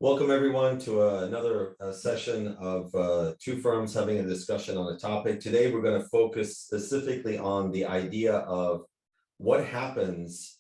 Welcome everyone to another session of two firms having a discussion on a topic. Today we're going to focus specifically on the idea of what happens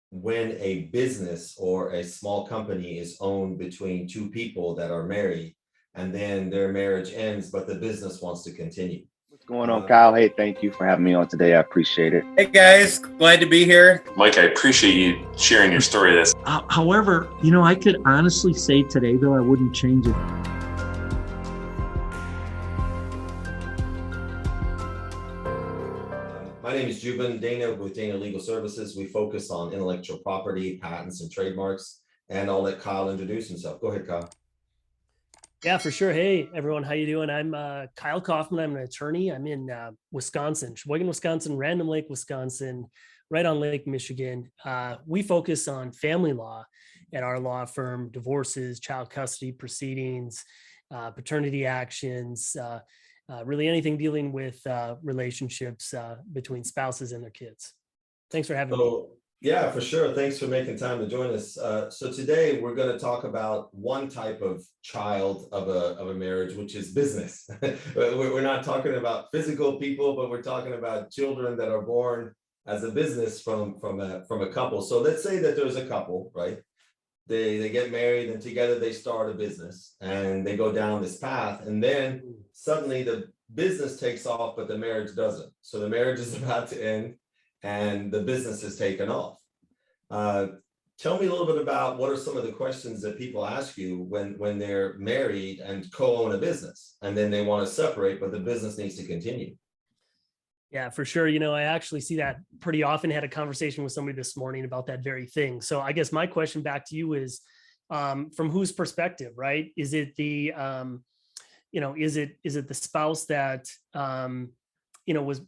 when a business or a small company is owned between two people that are married and then their marriage ends, but the business wants to continue. What's going on, Kyle? Hey, thank you for having me on today. I appreciate it. Hey guys, glad to be here. Mike, I appreciate you sharing your story. However, I could honestly say today, though, I wouldn't change it. My name is Jubin, Dana with Dana Legal Services. We focus on intellectual property, patents, and trademarks. And I'll let Kyle introduce himself. Go ahead, Kyle. Yeah, for sure. Hey, everyone. How you doing? I'm Kyle Kaufman. I'm an attorney. I'm in Wisconsin, Sheboygan, Wisconsin, Random Lake, Wisconsin, right on Lake Michigan. We focus on family law at our law firm, divorces, child custody proceedings, paternity actions, really anything dealing with relationships between spouses and their kids. Thanks for having me. Yeah, for sure. Thanks for making time to join us. So today we're going to talk about one type of child of a marriage, which is business. We're not talking about physical people, but we're talking about children that are born as a business from a couple. So let's say that there's a couple, right? They get married and together they start a business and they go down this path, and then suddenly the business takes off, but the marriage doesn't. So the marriage is about to end and the business is taken off. Tell me a little bit about what are some of the questions that people ask you when they're married and co-own a business, and then they want to separate, but the business needs to continue. Yeah, for sure. I actually see that pretty often. Had a conversation with somebody this morning about that very thing. So I guess my question back to you is, from whose perspective, right? Is it the, is it the spouse that, was,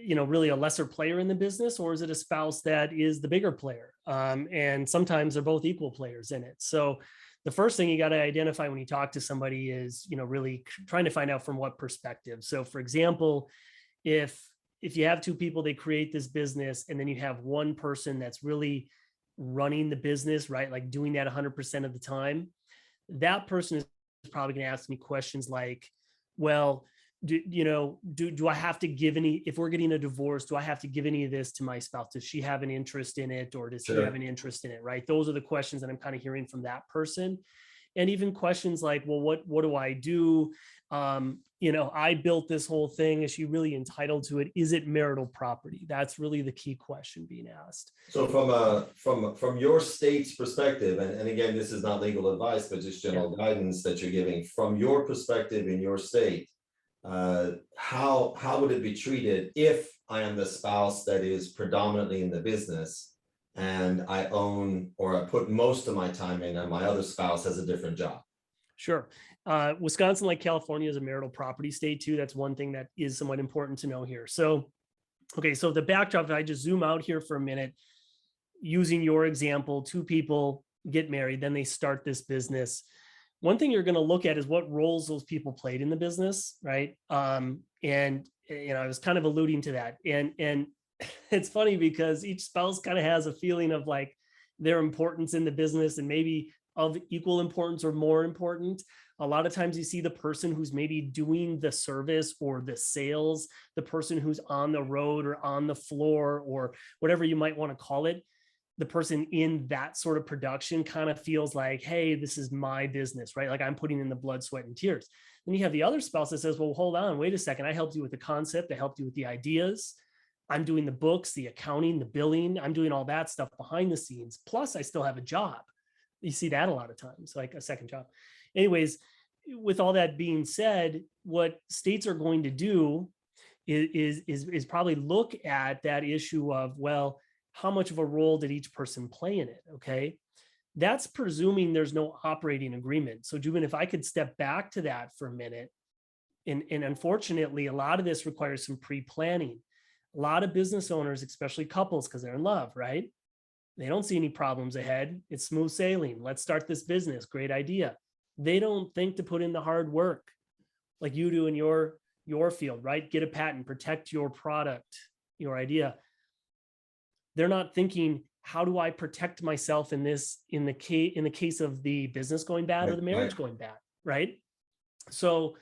really a lesser player in the business, or is it a spouse that is the bigger player? And sometimes they're both equal players in it. So the first thing you got to identify when you talk to somebody is, really trying to find out from what perspective. So for example, if you have two people, they create this business, and then you have one person that's really running the business, right? Like doing that 100% of the time, that person is probably going to ask me questions like, well, do I have to give any, if we're getting a divorce, do I have to give any of this to my spouse? Does she have an interest in it, or does he have an interest in it? Right. Those are the questions that I'm kind of hearing from that person. And even questions like, well, what do I do? I built this whole thing. Is she really entitled to it? Is it marital property? That's really the key question being asked. So from your state's perspective, and again, this is not legal advice, but just general guidance that you're giving from your perspective in your state, how would it be treated if I am the spouse that is predominantly in the business and I own, or I put most of my time in, and my other spouse has a different job? Sure. Wisconsin, like California, is a marital property state too. That's one thing that is somewhat important to know here. So, okay, so the backdrop, if I just zoom out here for a minute, using your example, two people get married, then they start this business. One thing you're going to look at is what roles those people played in the business, right? And I was kind of alluding to that. And it's funny because each spouse kind of has a feeling of like their importance in the business, and maybe of equal importance or more important. A lot of times you see the person who's maybe doing the service or the sales, the person who's on the road or on the floor or whatever you might want to call it. The person in that sort of production kind of feels like, hey, this is my business, right? Like I'm putting in the blood, sweat, and tears. Then you have the other spouse that says, well, hold on, wait a second. I helped you with the concept. I helped you with the ideas. I'm doing the books, the accounting, the billing. I'm doing all that stuff behind the scenes. Plus I still have a job. You see that a lot of times, like a second job. Anyways, with all that being said, what states are going to do is probably look at that issue of, well, how much of a role did each person play in it? Okay. That's presuming there's no operating agreement. So Jubin, if I could step back to that for a minute, and unfortunately, a lot of this requires some pre-planning. A lot of business owners, especially couples, because they're in love, right? They don't see any problems ahead. It's smooth sailing. Let's start this business. Great idea. They don't think to put in the hard work like you do in your field, right? Get a patent, protect your product, your idea. They're not thinking, how do I protect myself in this, in the case of the business going bad or the marriage going bad, right? So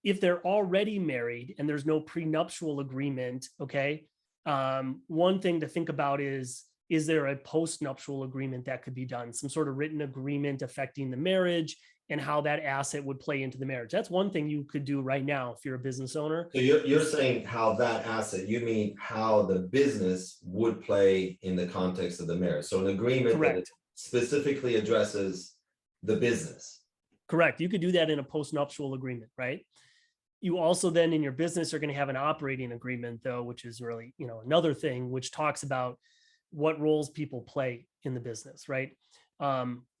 if they're already married and there's no prenuptial agreement, okay, one thing to think about is there a postnuptial agreement that could be done, some sort of written agreement affecting the marriage and how that asset would play into the marriage? That's one thing you could do right now if you're a business owner. So you're saying how that asset, you mean how the business would play in the context of the marriage. So an agreement that specifically addresses the business. Correct. You could do that in a postnuptial agreement, right? You also then in your business are going to have an operating agreement though, which is really, another thing, which talks about what roles people play in the business, right?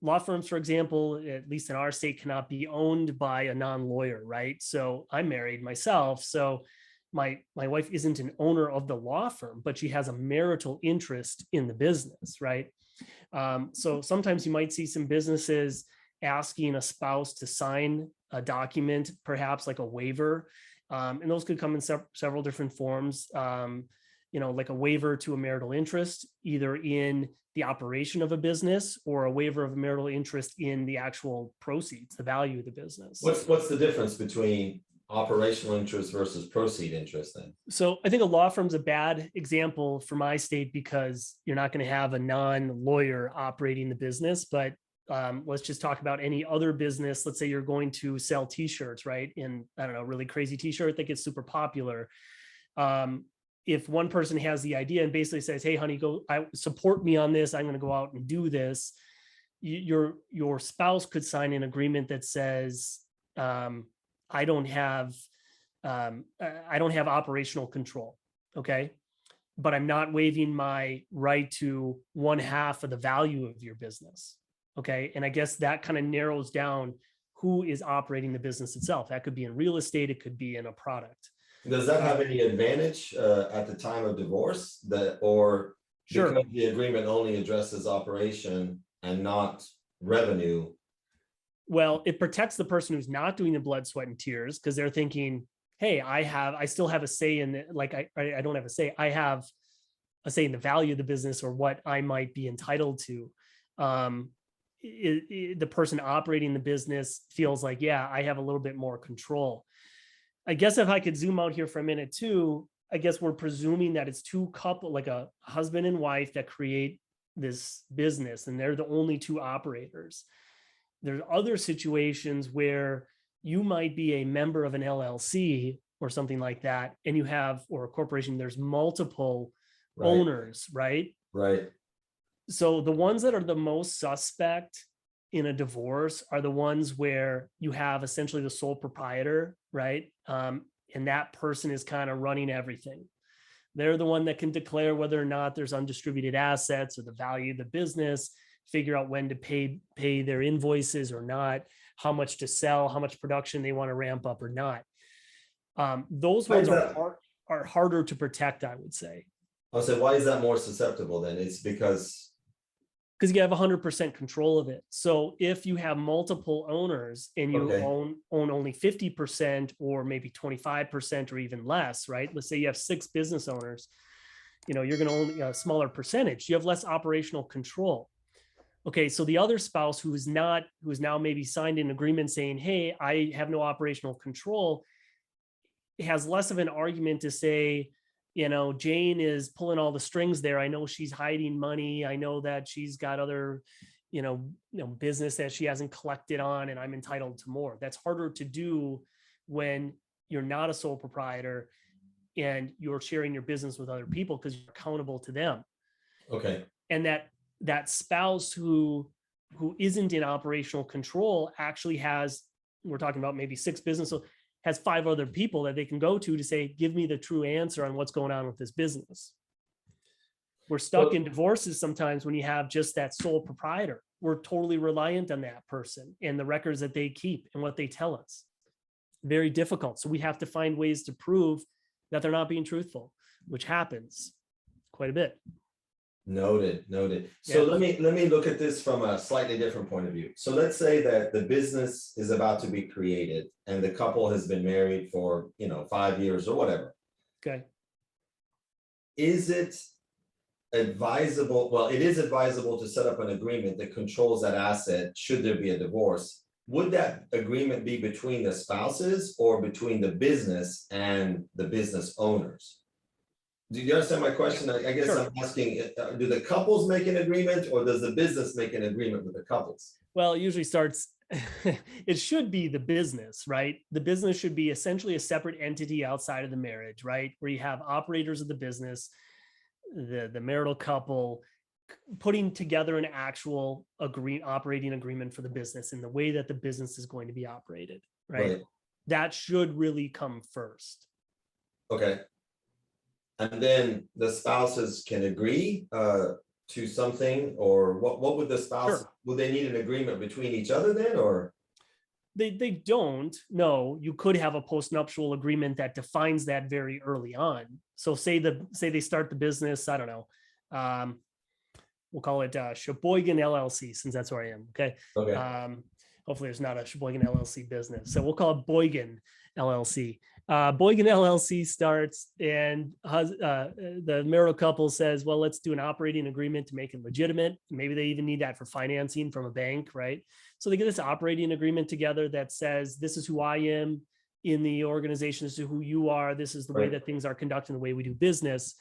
Law firms, for example, at least in our state, cannot be owned by a non-lawyer, right? So I'm married myself. So my wife isn't an owner of the law firm, but she has a marital interest in the business, right? So sometimes you might see some businesses asking a spouse to sign a document, perhaps like a waiver. And those could come in several different forms, like a waiver to a marital interest, either in the operation of a business or a waiver of a marital interest in the actual proceeds, the value of the business. What's the difference between operational interest versus proceed interest then? So I think a law firm's a bad example for my state because you're not going to have a non-lawyer operating the business, but let's just talk about any other business. Let's say you're going to sell t-shirts, right? And I don't know, really crazy t-shirt that gets super popular. If one person has the idea and basically says, hey, honey, support me on this, I'm going to go out and do this. Your spouse could sign an agreement that says, I don't have operational control. Okay. But I'm not waiving my right to 1/2 of the value of your business. Okay. And I guess that kind of narrows down who is operating the business itself. That could be in real estate. It could be in a product. Does that have any advantage at the time of divorce or Sure, because the agreement only addresses operation and not revenue? well, it protects the person who's not doing the blood, sweat, and tears because they're thinking, hey, I still have a say in it. Like I don't have a say. I have a say in the value of the business or what I might be entitled to. The person operating the business feels like, yeah, I have a little bit more control. I guess if I could zoom out here for a minute too, I guess we're presuming that it's two couple, like a husband and wife that create this business and they're the only two operators. There's other situations where you might be a member of an LLC or something like that, and you have, or a corporation, there's multiple owners, right? Right. So the ones that are the most suspect in a divorce are the ones where you have essentially the sole proprietor, right? And that person is kind of running everything. They're the one that can declare whether or not there's undistributed assets or the value of the business, figure out when to pay their invoices or not, how much to sell, how much production they want to ramp up or not. Those ones are harder to protect, I would say. I'll say, why is that more susceptible then? It's because you have 100% control of it. So if you have multiple owners and you own only 50% or maybe 25% or even less, right? Let's say you have 6 business owners, you're going to own a smaller percentage. You have less operational control. Okay, so the other spouse who is now maybe signed an agreement saying, hey, I have no operational control, has less of an argument to say, Jane is pulling all the strings there. I know she's hiding money. I know that she's got other, business that she hasn't collected on, and I'm entitled to more. That's harder to do when you're not a sole proprietor and you're sharing your business with other people because you're accountable to them. Okay. And that spouse who isn't in operational control actually has, we're talking about maybe 6 business, so has 5 other people that they can go to say, give me the true answer on what's going on with this business. We're stuck in divorces sometimes when you have just that sole proprietor. We're totally reliant on that person and the records that they keep and what they tell us. Very difficult. So we have to find ways to prove that they're not being truthful, which happens quite a bit. Noted. So let me look at this from a slightly different point of view. So let's say that the business is about to be created and the couple has been married for, 5 years or whatever. Okay. Is it advisable, well, it is advisable to set up an agreement that controls that asset should there be a divorce. Would that agreement be between the spouses or between the business and the business owners? Do you understand my question? I guess Sure. I'm asking, do the couples make an agreement or does the business make an agreement with the couples? Well, it usually starts, it should be the business, right? The business should be essentially a separate entity outside of the marriage, right? Where you have operators of the business, the marital couple putting together an actual operating agreement for the business in the way that the business is going to be operated, right? That should really come first. Okay. And then the spouses can agree to something, or what would the spouse, Sure. would they need an agreement between each other then, or? They don't. No, you could have a postnuptial agreement that defines that very early on. So say they start the business, I don't know, we'll call it Sheboygan LLC, since that's where I am. Okay. Okay. Hopefully there's not a Sheboygan LLC business. So we'll call it Boygan LLC. Boygan LLC starts, and the marital couple says, well, let's do an operating agreement to make it legitimate. Maybe they even need that for financing from a bank, right? So they get this operating agreement together that says, this is who I am in the organization, this is who you are, this is the way that things are conducted, the way we do business.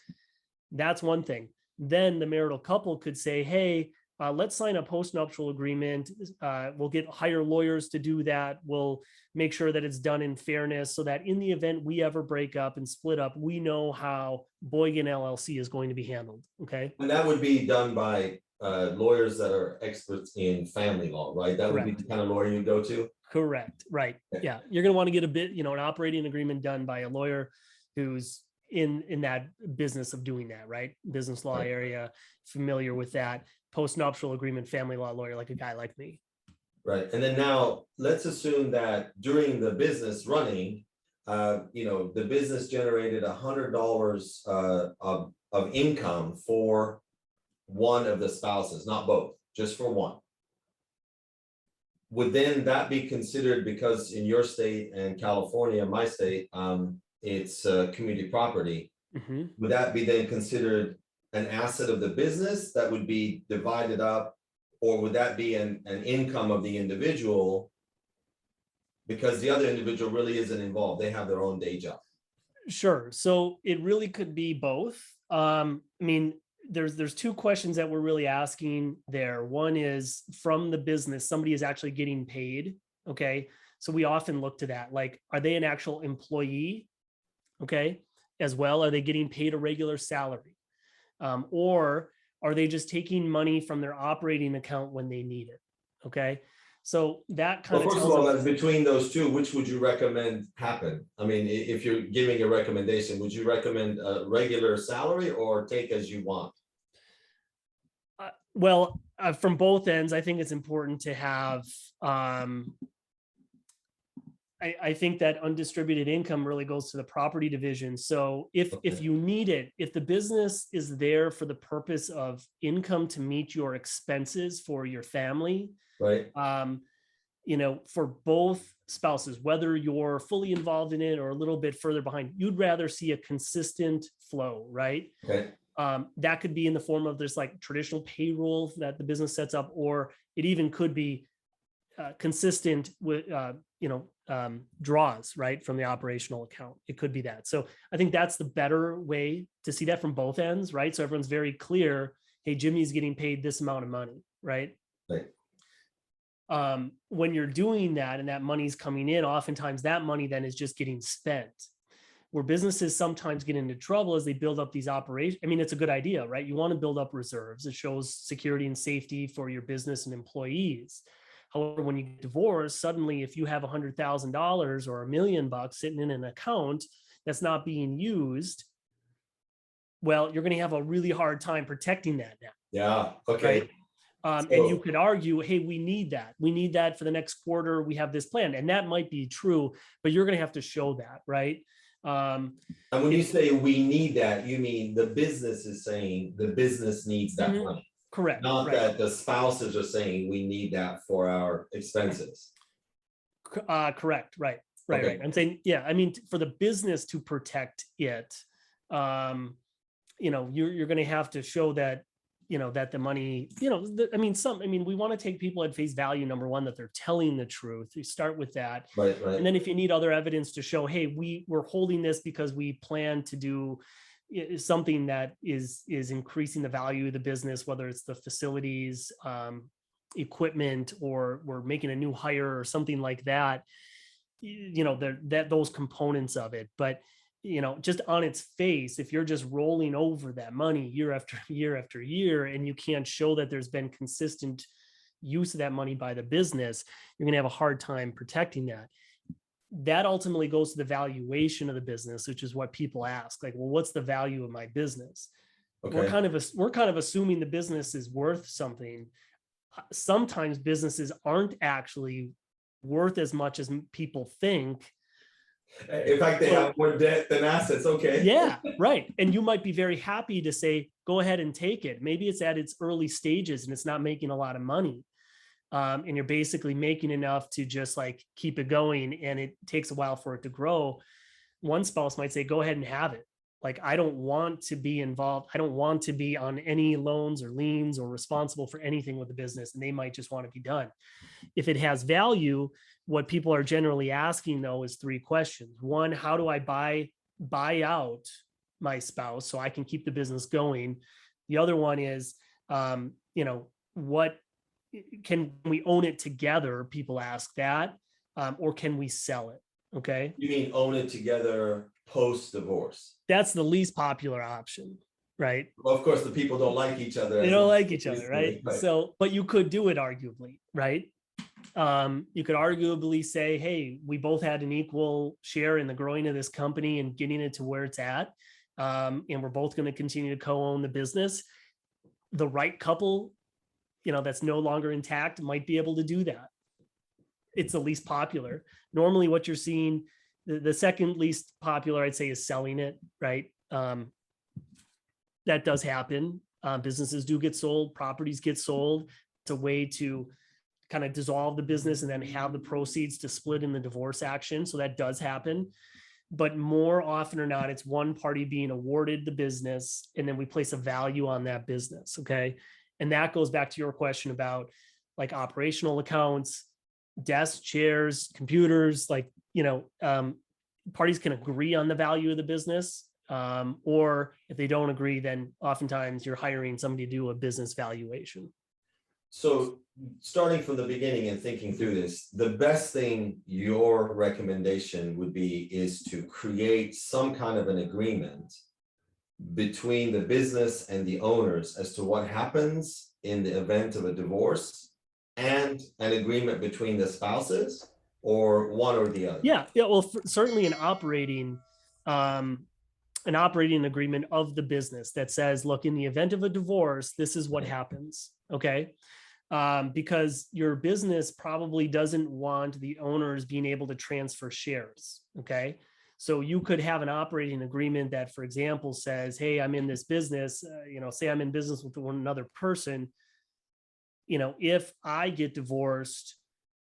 That's one thing. Then the marital couple could say, hey, let's sign a postnuptial agreement. We'll hire lawyers to do that. We'll make sure that it's done in fairness so that in the event we ever break up and split up, we know how Boygan LLC is going to be handled. Okay. And that would be done by lawyers that are experts in family law, right? That would be the kind of lawyer you go to? Correct. Right. Yeah. You're going to want to get an operating agreement done by a lawyer who's in that business of doing that, right? Business law area, familiar with that. Postnuptial agreement, family law lawyer, like a guy like me. Right. And then now let's assume that during the business running, the business generated $100 of income for one of the spouses, not both, just for one. Would then that be considered, because in your state and California, my state, it's community property. Mm-hmm. Would that be then considered an asset of the business that would be divided up, or would that be an income of the individual because the other individual really isn't involved? They have their own day job. Sure. So it really could be both. I mean, there's two questions that we're really asking there. One is from the business, somebody is actually getting paid. Okay. So we often look to that, like, are they an actual employee? Okay. As well, are they getting paid a regular salary? Or are they just taking money from their operating account when they need it? Okay. So that kind of first of all, between those two, which would you recommend happen? I mean, if you're giving a recommendation, would you recommend a regular salary or take as you want? Well, from both ends, I think it's important to have, I think that undistributed income really goes to the property division. So if you need it, if the business is there for the purpose of income to meet your expenses for your family, right? For both spouses, whether you're fully involved in it or a little bit further behind, you'd rather see a consistent flow, right? Okay. That could be in the form of this like traditional payroll that the business sets up, or it even could be consistent with, draws, right, from the operational account. It could be that. So I think that's the better way to see that from both ends, right? So everyone's very clear, hey, Jimmy's getting paid this amount of money, right? Right. When you're doing that and that money's coming in, oftentimes that money then is just getting spent. Where businesses sometimes get into trouble as they build up these operations. I mean, it's a good idea, right? You want to build up reserves. It shows security and safety for your business and employees. However, when you get divorced, suddenly if you have $100,000 or $1 million sitting in an account that's not being used, well, you're going to have a really hard time protecting that now. Yeah. Okay. Right? And you could argue, hey, we need that. We need that for the next quarter. We have this plan. And that might be true, but you're going to have to show that, right? And when you say we need that, you mean the business is saying the business needs that money. Correct. Not that the spouses are saying we need that for our expenses. Correct. Right. Right. I'm saying, yeah, I mean, for the business to protect it, you're going to have to show that, that the money, we want to take people at face value. Number one, that they're telling the truth. You start with that. Right. And then if you need other evidence to show, hey, we're holding this because we plan to do something that is increasing the value of the business, whether it's the facilities, equipment, or we're making a new hire or something like that, those components of it. But just on its face, if you're just rolling over that money year after year after year, and you can't show that there's been consistent use of that money by the business, you're going to have a hard time protecting that. That ultimately goes to the valuation of the business, which is what people ask, like, well, what's the value of my business? Okay. We're kind of assuming the business is worth something. Sometimes businesses aren't actually worth as much as people think. In fact, they have more debt than assets. Okay. Yeah, right. And you might be very happy to say, go ahead and take it. Maybe it's at its early stages and it's not making a lot of money. And you're basically making enough to just like keep it going, and it takes a while for it to grow. One spouse might say, go ahead and have it. Like, I don't want to be involved. I don't want to be on any loans or liens or responsible for anything with the business. And they might just want to be done. If it has value, what people are generally asking though is three questions. One, how do I buy out my spouse so I can keep the business going? The other one is, what can we own it together? People ask that, or can we sell it? Okay. You mean own it together post-divorce? That's the least popular option, right? Well, of course, the people don't like each other. They don't like each other, right? So, but you could do it arguably, right? You could arguably say, hey, we both had an equal share in the growing of this company and getting it to where it's at. And we're both going to continue to co-own the business. The right couple, that's no longer intact, might be able to do that. It's the least popular. Normally what you're seeing, the second least popular, I'd say, is selling it, right? That does happen. Businesses do get sold, properties get sold. It's a way to kind of dissolve the business and then have the proceeds to split in the divorce action. So that does happen. But more often or not, it's one party being awarded the business, and then we place a value on that business, okay? And that goes back to your question about like operational accounts, desks, chairs, computers, like, parties can agree on the value of the business. Or if they don't agree, then oftentimes you're hiring somebody to do a business valuation. So starting from the beginning and thinking through this, the best thing your recommendation would be is to create some kind of an agreement between the business and the owners as to what happens in the event of a divorce, and an agreement between the spouses, or one or the other. Yeah. Well, certainly an operating agreement of the business that says, look, in the event of a divorce, this is what happens. Okay. Because your business probably doesn't want the owners being able to transfer shares. Okay. So you could have an operating agreement that, for example, says, hey, I'm in this business, say I'm in business with another person. If I get divorced,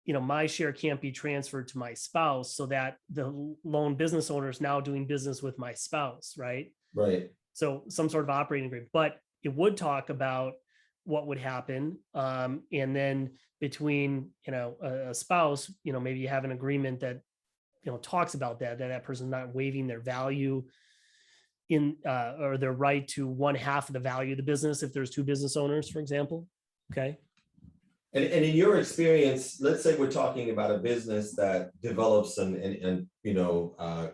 my share can't be transferred to my spouse, so that the lone business owner is now doing business with my spouse, right? Right. So some sort of operating agreement, but it would talk about what would happen. And then between, a spouse, maybe you have an agreement that, talks about that person's not waiving their value in, or their right to one half of the value of the business if there's two business owners, for example. Okay. And in your experience, let's say we're talking about a business that develops and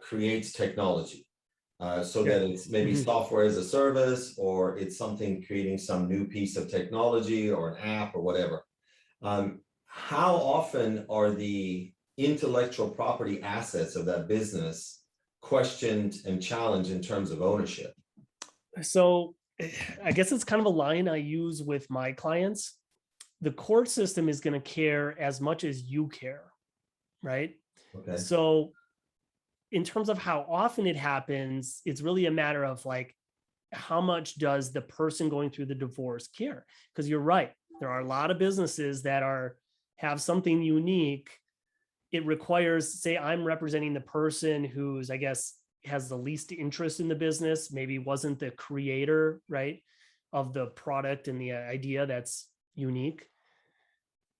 creates technology, so that it's maybe software as a service, or it's something creating some new piece of technology or an app or whatever. How often are the intellectual property assets of that business questioned and challenged in terms of ownership? So I guess it's kind of a line I use with my clients. The court system is going to care as much as you care, right? Okay. So in terms of how often it happens, it's really a matter of like, how much does the person going through the divorce care? Because you're right. There are a lot of businesses that have something unique. It requires, say I'm representing the person who's, I guess, has the least interest in the business, maybe wasn't the creator, right, of the product and the idea that's unique.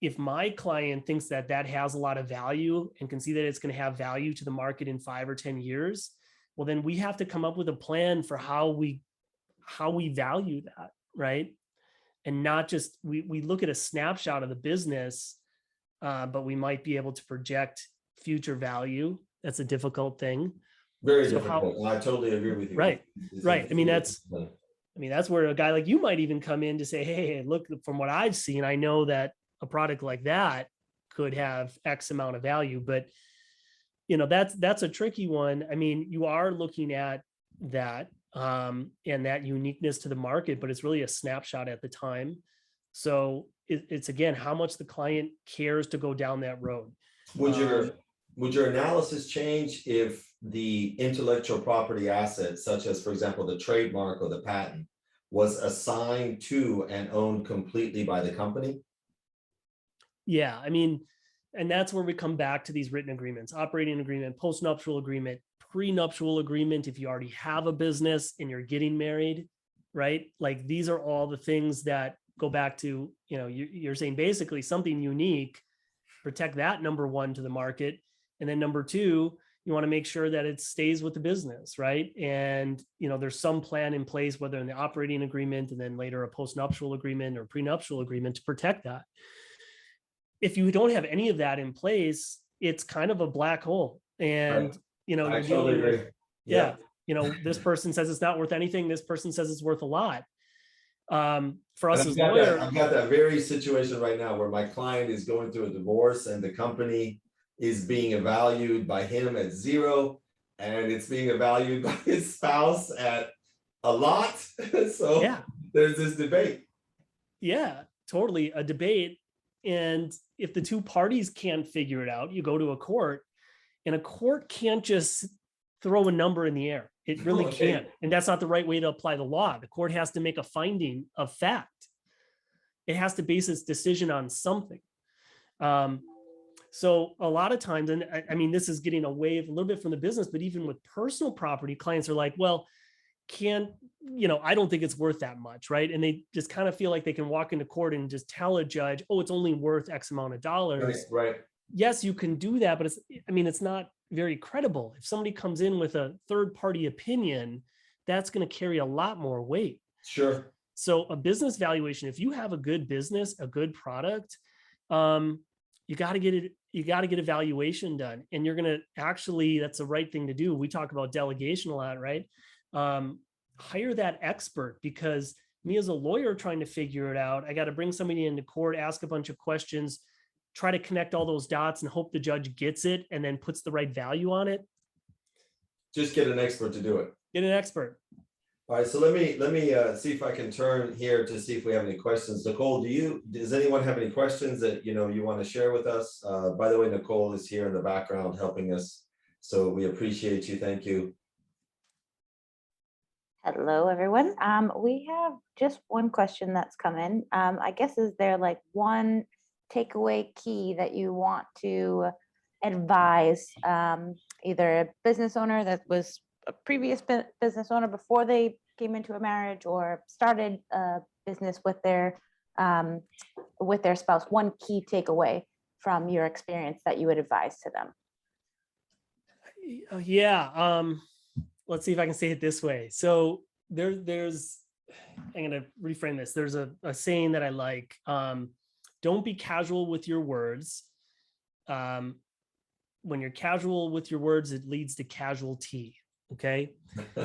If my client thinks that that has a lot of value and can see that it's going to have value to the market in 5 or 10 years, well, then we have to come up with a plan for how we value that, right? And not just, we look at a snapshot of the business, but we might be able to project future value. That's a difficult thing. Very So difficult. And I totally agree with you. Right, It's right. a- I mean, that's where a guy like you might even come in to say, hey, look, from what I've seen, I know that a product like that could have X amount of value, but that's a tricky one. I mean, you are looking at that and that uniqueness to the market, but it's really a snapshot at the time. So it's again, how much the client cares to go down that road. Would your analysis change if the intellectual property asset, such as, for example, the trademark or the patent, was assigned to and owned completely by the company? Yeah, I mean, and that's where we come back to these written agreements: operating agreement, postnuptial agreement, prenuptial agreement, if you already have a business and you're getting married, right? Like, these are all the things that go back to, you're saying basically something unique, protect that, number one, to the market. And then number two, you want to make sure that it stays with the business, right? And, there's some plan in place, whether in the operating agreement and then later a postnuptial agreement or prenuptial agreement, to protect that. If you don't have any of that in place, it's kind of a black hole. And, Right. you're I dealing totally with, agree. yeah, this person says it's not worth anything. This person says it's worth a lot. For us as lawyers, I've got that very situation right now where my client is going through a divorce and the company is being valued by him at 0, and it's being valued by his spouse at a lot. So yeah, there's this debate. yeah, totally a debate. And if the two parties can't figure it out, you go to a court, and a court can't just throw a number in the air. It really Okay. can't. And that's not the right way to apply the law. The court has to make a finding of fact. It has to base its decision on something. So a lot of times, and I mean, this is getting away a little bit from the business, but even with personal property, clients are like, well, I don't think it's worth that much, right? And they just kind of feel like they can walk into court and just tell a judge, oh, it's only worth X amount of dollars. Right. Yes, you can do that, but it's not very credible. If somebody comes in with a third-party opinion, that's going to carry a lot more weight. Sure. So a business valuation, if you have a good business, a good product, you got to get it. You got to get a valuation done, and you're going to that's the right thing to do. We talk about delegation a lot, right? Hire that expert, because me as a lawyer trying to figure it out, I got to bring somebody into court, ask a bunch of questions, try to connect all those dots and hope the judge gets it and then puts the right value on it. Just get an expert to do it. Get an expert. All right, so let me see if I can turn here to see if we have any questions. Nicole, does anyone have any questions that you want to share with us? By the way, Nicole is here in the background helping us, so we appreciate you. Thank you. Hello, everyone. We have just one question that's come in. I guess, is there like one takeaway key that you want to advise either a business owner that was a previous business owner before they came into a marriage or started a business with their spouse? One key takeaway from your experience that you would advise to them? Yeah. Let's see if I can say it this way. So I'm going to reframe this. There's a saying that I like. Don't be casual with your words. When you're casual with your words, it leads to casualty. Okay.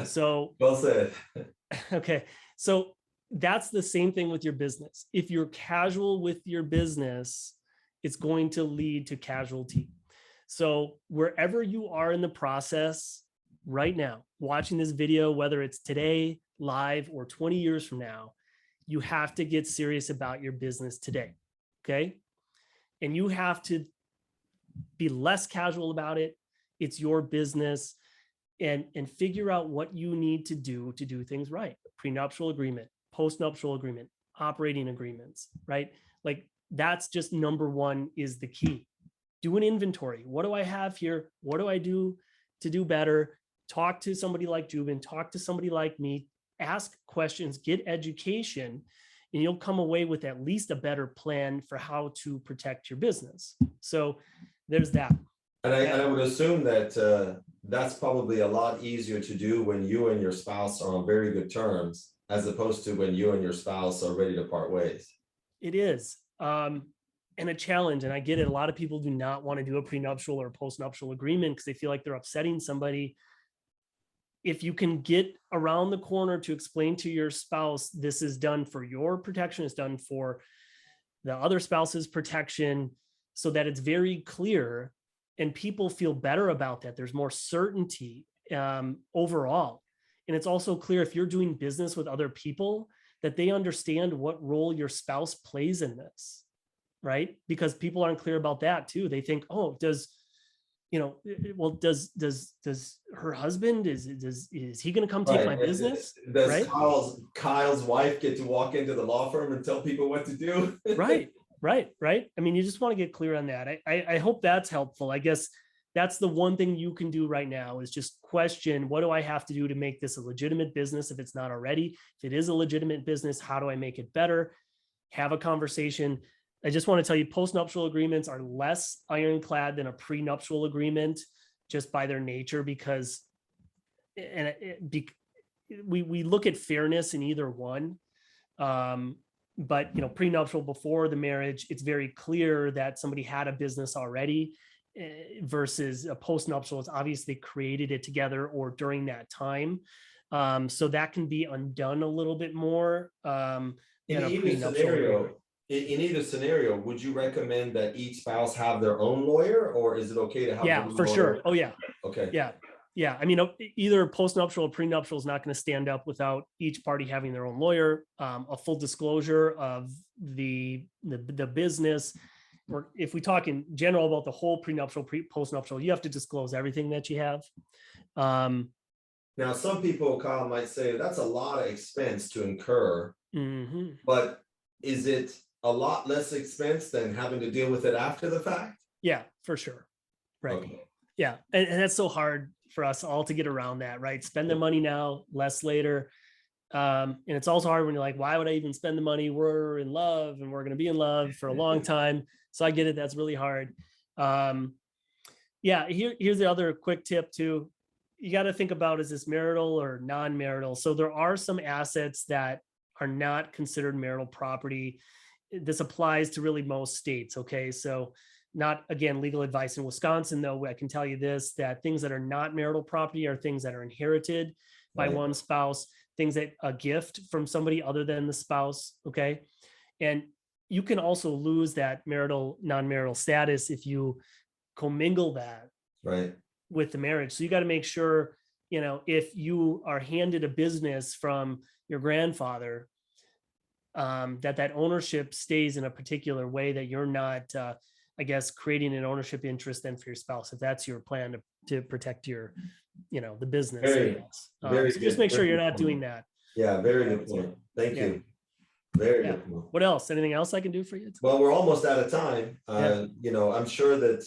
So Well said. okay. So that's the same thing with your business. If you're casual with your business, it's going to lead to casualty. So wherever you are in the process right now, watching this video, whether it's today, live, or 20 years from now, you have to get serious about your business today. Okay. And you have to be less casual about it. It's your business. And figure out what you need to do things right. Prenuptial agreement, postnuptial agreement, operating agreements, right? Like, that's just number one is the key. Do an inventory. What do I have here? What do I do to do better talk to somebody like Jubin, talk to somebody like me, ask questions, get education, and you'll come away with at least a better plan for how to protect your business. So there's that. And I would assume that that's probably a lot easier to do when you and your spouse are on very good terms, as opposed to when you and your spouse are ready to part ways. It is. And a challenge. And I get it. A lot of people do not want to do a prenuptial or postnuptial agreement because they feel like they're upsetting somebody. If you can get around the corner to explain to your spouse, this is done for your protection, it's done for the other spouse's protection, so that it's very clear and people feel better about that. There's more certainty overall. And it's also clear if you're doing business with other people that they understand what role your spouse plays in this, right? Because people aren't clear about that too. They think, oh, does her husband, is he going to come take my business? Does right? Kyle's wife get to walk into the law firm and tell people what to do? Right. I mean, you just want to get clear on that. I hope that's helpful. I guess that's the one thing you can do right now is just question, what do I have to do to make this a legitimate business if it's not already? If it is a legitimate business, how do I make it better? Have a conversation. I just want to tell you, postnuptial agreements are less ironclad than a prenuptial agreement just by their nature, because we look at fairness in either one. But prenuptial, before the marriage, it's very clear that somebody had a business already, versus a postnuptial, it's obviously created it together or during that time. So that can be undone a little bit more. In either scenario, would you recommend that each spouse have their own lawyer, or is it okay to have Yeah, one for lawyer? sure. Oh yeah. Okay. Yeah. I mean, either postnuptial or prenuptial is not going to stand up without each party having their own lawyer, a full disclosure of the business. Or if we talk in general about the whole prenuptial, postnuptial, you have to disclose everything that you have. Now, some people, Kyle, might say that's a lot of expense to incur, but is it a lot less expense than having to deal with it after the fact? Yeah, for sure. Right. Okay. Yeah. And that's so hard for us all to get around that, right? Spend the money now, less later. And it's also hard when you're like, why would I even spend the money? We're in love and we're going to be in love for a long time. So I get it. That's really hard. Here's the other quick tip too. You got to think about, is this marital or non-marital? So there are some assets that are not considered marital property. This applies to really most states. Okay. So not, again, legal advice in Wisconsin, though, I can tell you this, that things that are not marital property are things that are inherited by one spouse, things that a gift from somebody other than the spouse. Okay. And you can also lose that marital, non-marital status if you commingle that with the marriage. So you got to make sure, if you are handed a business from your grandfather, that ownership stays in a particular way, that you're not, creating an ownership interest then for your spouse, if that's your plan to protect your, the business. So just make sure you're not doing that. Yeah, very good point. Thank you. Very good point. What else? Anything else I can do for you? Well, we're almost out of time. I'm sure that,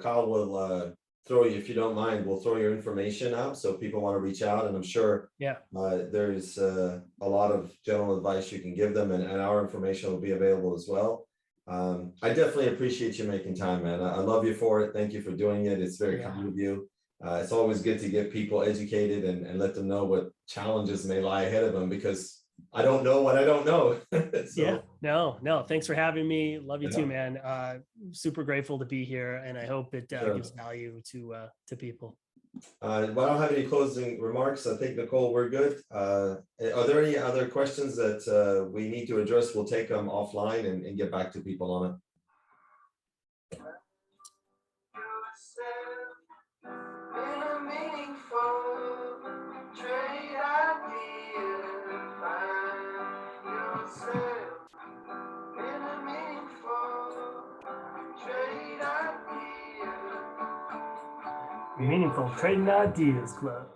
Kyle will throw you, if you don't mind, we'll throw your information out so people want to reach out. And I'm sure there's a lot of general advice you can give them, and our information will be available as well. I definitely appreciate you making time, man. I love you for it. Thank you for doing it. It's very kind of you. It's always good to get people educated and let them know what challenges may lie ahead of them, because I don't know what I don't know. No. Thanks for having me. Love you too, man. Super grateful to be here, and I hope it gives value to people. I don't have any closing remarks. I think, Nicole, we're good. Are there any other questions that we need to address? We'll take them offline and get back to people on it. Meaningful Trading Ideas Club.